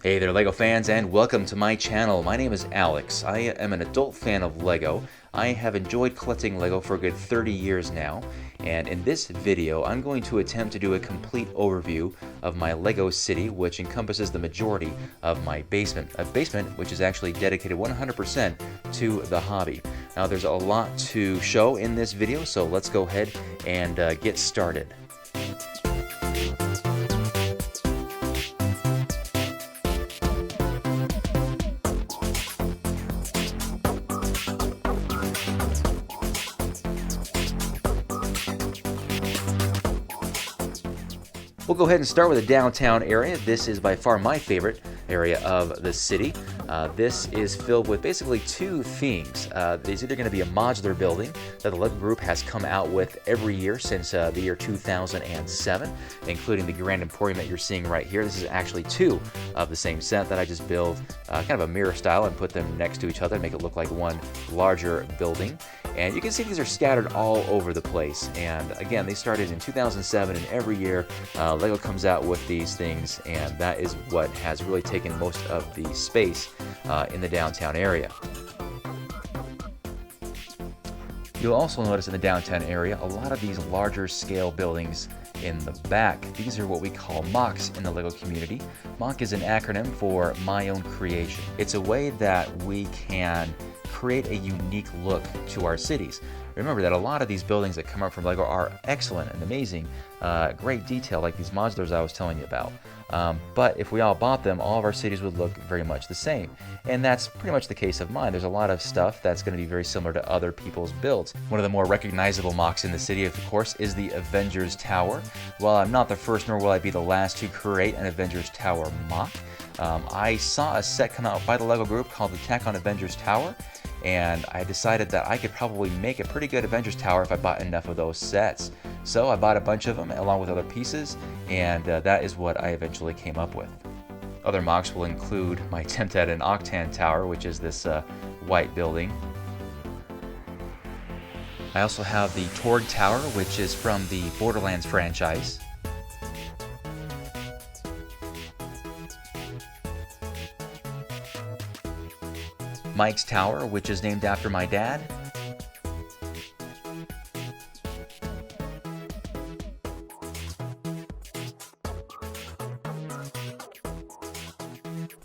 Hey there LEGO fans, and welcome to my channel. My name is Alex. I am an adult fan of LEGO. I have enjoyed collecting LEGO for a good 30 years now, and in this video I'm going to attempt to do a complete overview of my LEGO city, which encompasses the majority of my basement. A basement which is actually dedicated 100% to the hobby. Now there's a lot to show in this video, so let's go ahead and get started. We'll go ahead and start with the downtown area. This is by far my favorite area of the city. This is filled with basically two themes. There's either going to be a modular building that the LEGO Group has come out with every year since the year 2007, including the Grand Emporium that you're seeing right here. This is actually two of the same set that I just built kind of a mirror style and put them next to each other to make it look like one larger building. And you can see these are scattered all over the place. And again, they started in 2007, and every year LEGO comes out with these things, and that is what has really taken most of the space in the downtown area. You'll also notice in the downtown area a lot of these larger scale buildings in the back. These are what we call MOCs in the LEGO community. MOC is an acronym for My Own Creation. It's a way that we can create a unique look to our cities. Remember that a lot of these buildings that come up from LEGO are excellent and amazing, great detail like these modulars I was telling you about. But if we all bought them, all of our cities would look very much the same. And that's pretty much the case of mine. There's a lot of stuff that's going to be very similar to other people's builds. One of the more recognizable MOCs in the city, of course, is the Avengers Tower. While I'm not the first, nor will I be the last to create an Avengers Tower MOC, I saw a set come out by the LEGO Group called the Attack on Avengers Tower, and I decided that I could probably make a pretty good Avengers Tower if I bought enough of those sets. So I bought a bunch of them along with other pieces, and that is what I eventually came up with. Other MOCs will include my attempt at an Octan Tower, which is this white building. I also have the Torg Tower, which is from the Borderlands franchise. Mike's Tower, which is named after my dad.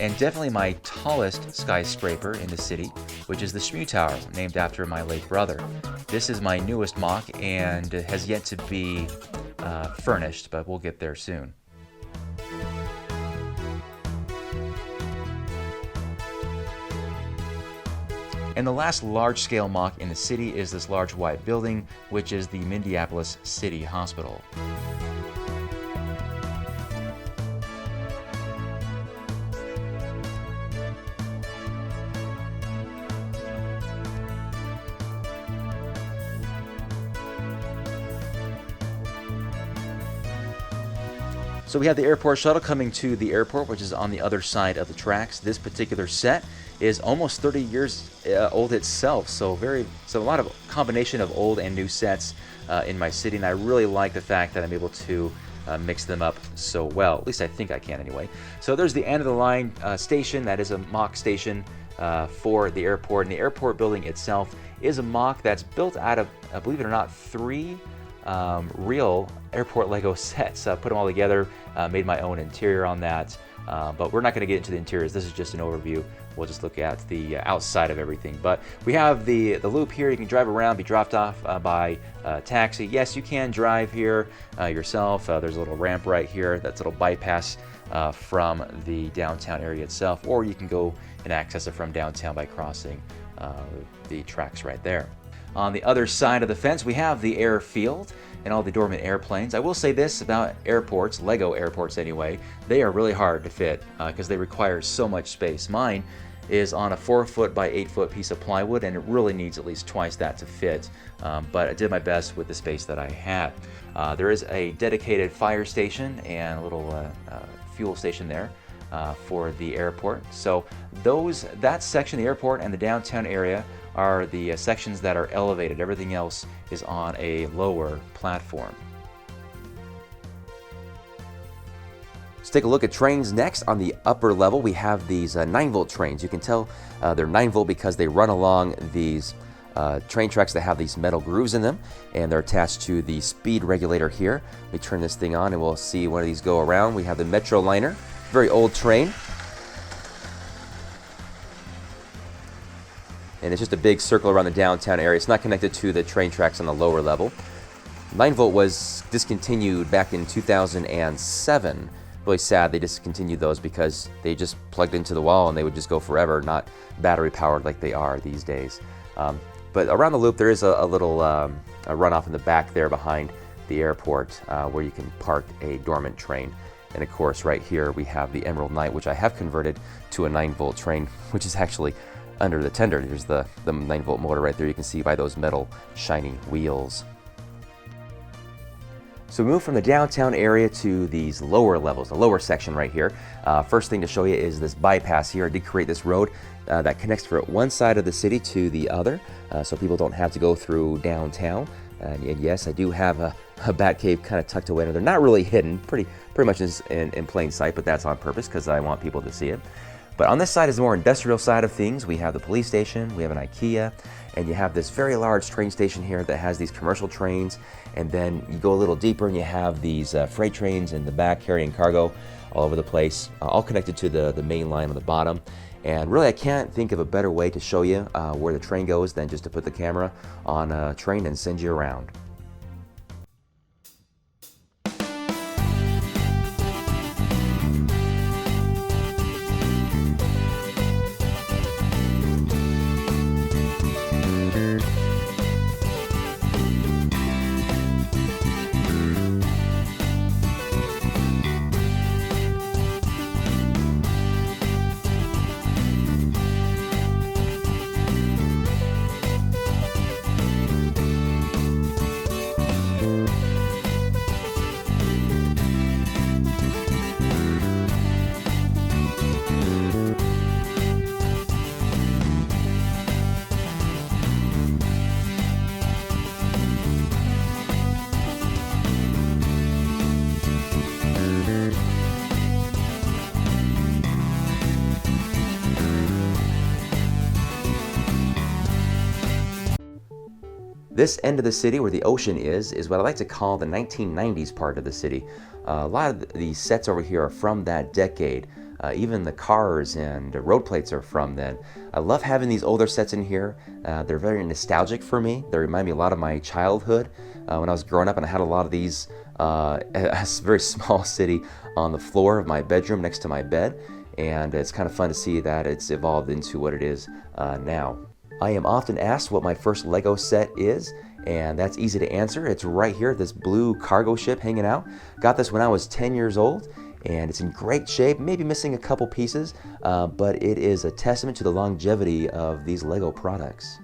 And definitely my tallest skyscraper in the city, which is the Shmoo Tower, named after my late brother. This is my newest MOC and has yet to be furnished, but we'll get there soon. And the last large-scale MOC in the city is this large white building, which is the Minneapolis City Hospital. So we have the airport shuttle coming to the airport, which is on the other side of the tracks. This particular set is almost 30 years old itself, so a lot of combination of old and new sets in my city, and I really like the fact that I'm able to mix them up so well. At least I think I can anyway. So there's the end of the line station. That is a MOC station for the airport, and the airport building itself is a MOC that's built out of, believe it or not, 3 real airport LEGO sets. Put them all together, made my own interior on that, but we're not going to get into the interiors. This is just an overview. We'll just look at the outside of everything. But we have the loop here. You can drive around, be dropped off by taxi. Yes, you can drive here yourself. There's a little ramp right here. That's a little bypass from the downtown area itself, or you can go and access it from downtown by crossing the tracks right there. On the other side of the fence, we have the airfield and all the dormant airplanes. I will say this about airports, LEGO airports anyway, they are really hard to fit because they require so much space. Mine is on a 4-foot by 8-foot piece of plywood, and it really needs at least twice that to fit, but I did my best with the space that I had. There is a dedicated fire station and a little fuel station there for the airport. So that section of the airport and the downtown area are the sections that are elevated. Everything else is on a lower platform. Let's take a look at trains next. On the upper level, we have these 9-volt trains. You can tell they're 9-volt because they run along these train tracks that have these metal grooves in them, and they're attached to the speed regulator here. We turn this thing on and we'll see one of these go around. We have the Metro Liner, very old train. And it's just a big circle around the downtown area. It's not connected to the train tracks on the lower level. 9-volt was discontinued back in 2007. Really sad they discontinued those because they just plugged into the wall and they would just go forever, not battery powered like they are these days. But around the loop there is a little a runoff in the back there behind the airport where you can park a dormant train. And of course right here we have the Emerald Knight, which I have converted to a 9-volt train, which is actually under the tender. There's the 9-volt motor right there. You can see by those metal shiny wheels. So we move from the downtown area to these lower levels, the lower section right here. First thing to show you is this bypass here. I did create this road that connects from one side of the city to the other, so people don't have to go through downtown. And yes, I do have a bat cave kind of tucked away. They're not really hidden, pretty much in plain sight, but that's on purpose because I want people to see it. But on this side is the more industrial side of things. We have the police station, we have an IKEA, and you have this very large train station here that has these commercial trains. And then you go a little deeper and you have these freight trains in the back carrying cargo all over the place, all connected to the main line on the bottom. And really I can't think of a better way to show you where the train goes than just to put the camera on a train and send you around. This end of the city where the ocean is what I like to call the 1990s part of the city. A lot of the sets over here are from that decade. Even the cars and road plates are from then. I love having these older sets in here. They're very nostalgic for me. They remind me a lot of my childhood when I was growing up, and I had a lot of these a very small city on the floor of my bedroom next to my bed, and it's kind of fun to see that it's evolved into what it is now. I am often asked what my first Lego set is, and that's easy to answer. It's right here, this blue cargo ship hanging out. Got this when I was 10 years old, and it's in great shape, maybe missing a couple pieces, but it is a testament to the longevity of these Lego products.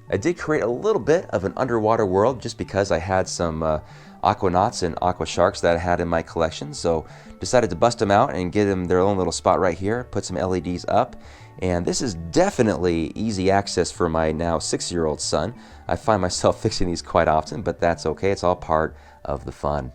I did create a little bit of an underwater world just because I had some aquanauts and aqua sharks that I had in my collection, so decided to bust them out and give them their own little spot right here, put some LEDs up, and this is definitely easy access for my now 6-year-old son. I find myself fixing these quite often, but that's okay, it's all part of the fun.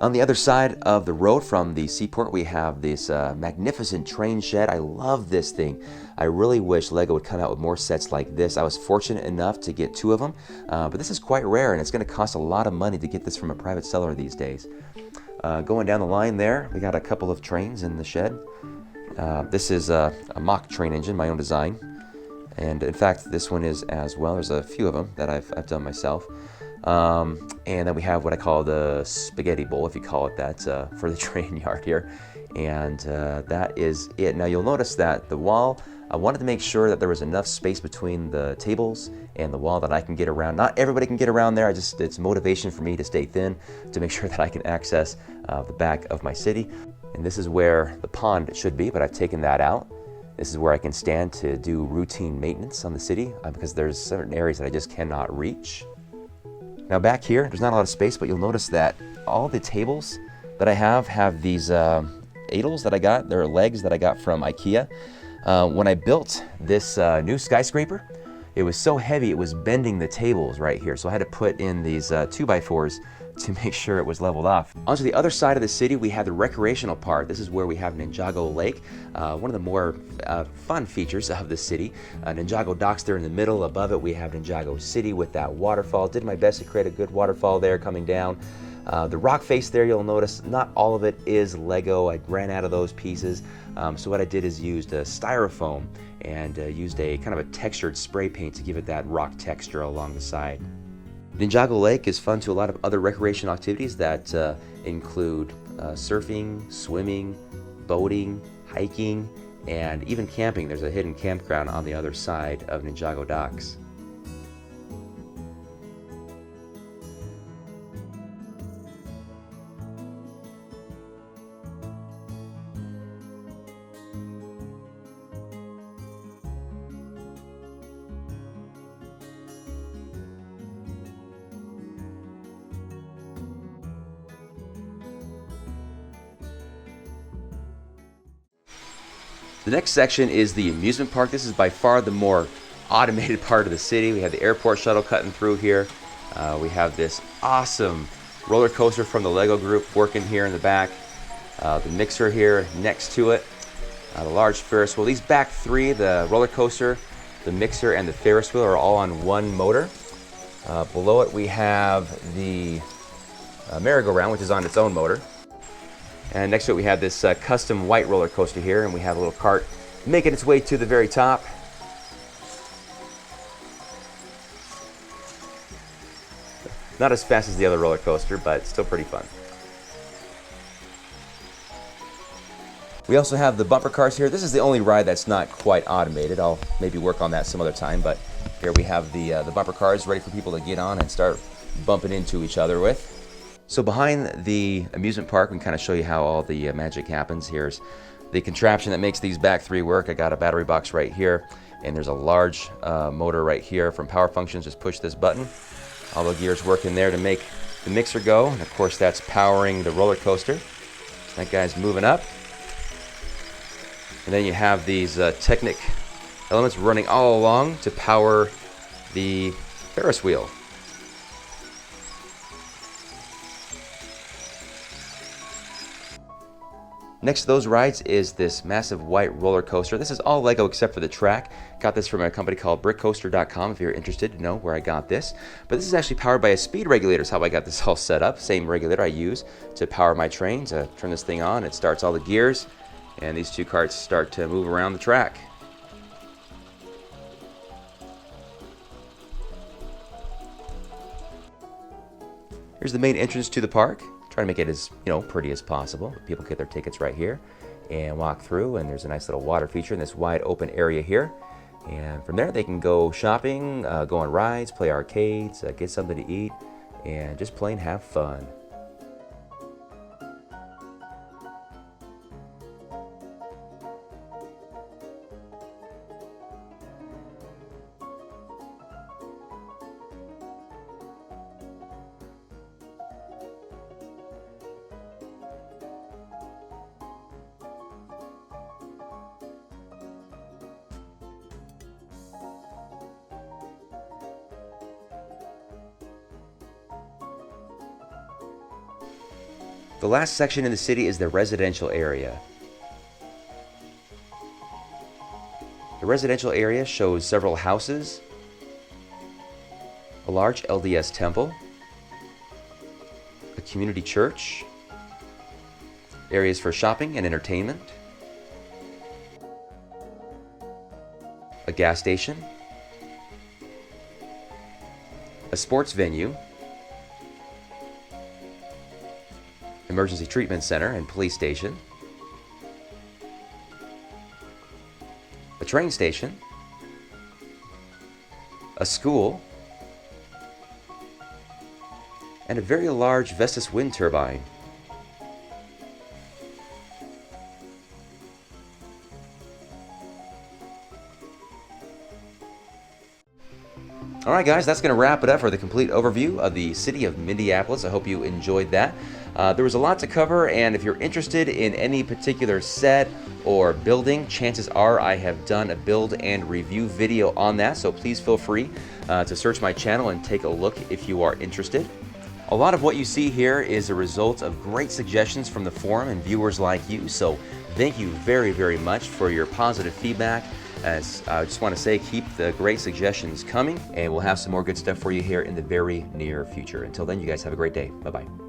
On the other side of the road from the seaport, we have this magnificent train shed. I love this thing. I really wish Lego would come out with more sets like this. I was fortunate enough to get 2 of them, but this is quite rare, and it's going to cost a lot of money to get this from a private seller these days. Going down the line there, we got a couple of trains in the shed. This is a mock train engine, my own design, and in fact, this one is as well. There's a few of them that I've done myself. And then we have what I call the spaghetti bowl, if you call it that, for the train yard here. And that is it. Now you'll notice that the wall, I wanted to make sure that there was enough space between the tables and the wall that I can get around. Not everybody can get around there. It's motivation for me to stay thin, to make sure that I can access the back of my city. And this is where the pond should be, but I've taken that out. This is where I can stand to do routine maintenance on the city because there's certain areas that I just cannot reach. Now back here, there's not a lot of space, but you'll notice that all the tables that I have these adels that I got. They're legs that I got from IKEA. When I built this new skyscraper, it was so heavy it was bending the tables right here. So I had to put in these 2x4s to make sure it was leveled off. Onto the other side of the city, we have the recreational part. This is where we have Ninjago Lake, one of the more fun features of the city. Ninjago Docks there in the middle. Above it, we have Ninjago City with that waterfall. Did my best to create a good waterfall there coming down. The rock face there, you'll notice not all of it is Lego. I ran out of those pieces. So what I did is used a styrofoam and used a kind of a textured spray paint to give it that rock texture along the side. Ninjago Lake is fun to a lot of other recreational activities that include surfing, swimming, boating, hiking, and even camping. There's a hidden campground on the other side of Ninjago Docks. The next section is the amusement park. This is by far the more automated part of the city. We have the airport shuttle cutting through here. We have this awesome roller coaster from the Lego group working here in the back. The mixer here next to it. The large Ferris wheel. These back three, the roller coaster, the mixer, and the Ferris wheel are all on one motor. Below it we have the merry-go-round, which is on its own motor. And next to it we have this custom white roller coaster here, and we have a little cart making its way to the very top. Not as fast as the other roller coaster, but still pretty fun. We also have the bumper cars here. This is the only ride that's not quite automated. I'll maybe work on that some other time, but here we have the bumper cars ready for people to get on and start bumping into each other with. So behind the amusement park, we can kind of show you how all the magic happens. Here's the contraption that makes these back three work. I got a battery box right here, and there's a large motor right here from Power Functions. Just push this button. All the gears work in there to make the mixer go, and of course that's powering the roller coaster. That guy's moving up. And then you have these Technic elements running all along to power the Ferris wheel. Next to those rides is this massive white roller coaster. This is all Lego except for the track. Got this from a company called brickcoaster.com if you're interested to know where I got this. But this is actually powered by a speed regulator is how I got this all set up. Same regulator I use to power my train. To turn this thing on, it starts all the gears, and these two carts start to move around the track. Here's the main entrance to the park. Try to make it as pretty as possible. People get their tickets right here and walk through, and there's a nice little water feature in this wide open area here. And from there they can go shopping, go on rides, play arcades, get something to eat, and just plain have fun. The last section in the city is the residential area. The residential area shows several houses, a large LDS temple, a community church, areas for shopping and entertainment, a gas station, a sports venue, emergency treatment center and police station, a train station, a school, and a very large Vestas wind turbine. All right, guys, that's going to wrap it up for the complete overview of the city of Minneapolis. I hope you enjoyed that. There was a lot to cover, and if you're interested in any particular set or building, chances are I have done a build and review video on that, so please feel free to search my channel and take a look if you are interested. A lot of what you see here is a result of great suggestions from the forum and viewers like you, so thank you very, very much for your positive feedback. As I just want to say, keep the great suggestions coming, and we'll have some more good stuff for you here in the very near future. Until then, you guys have a great day. Bye-bye.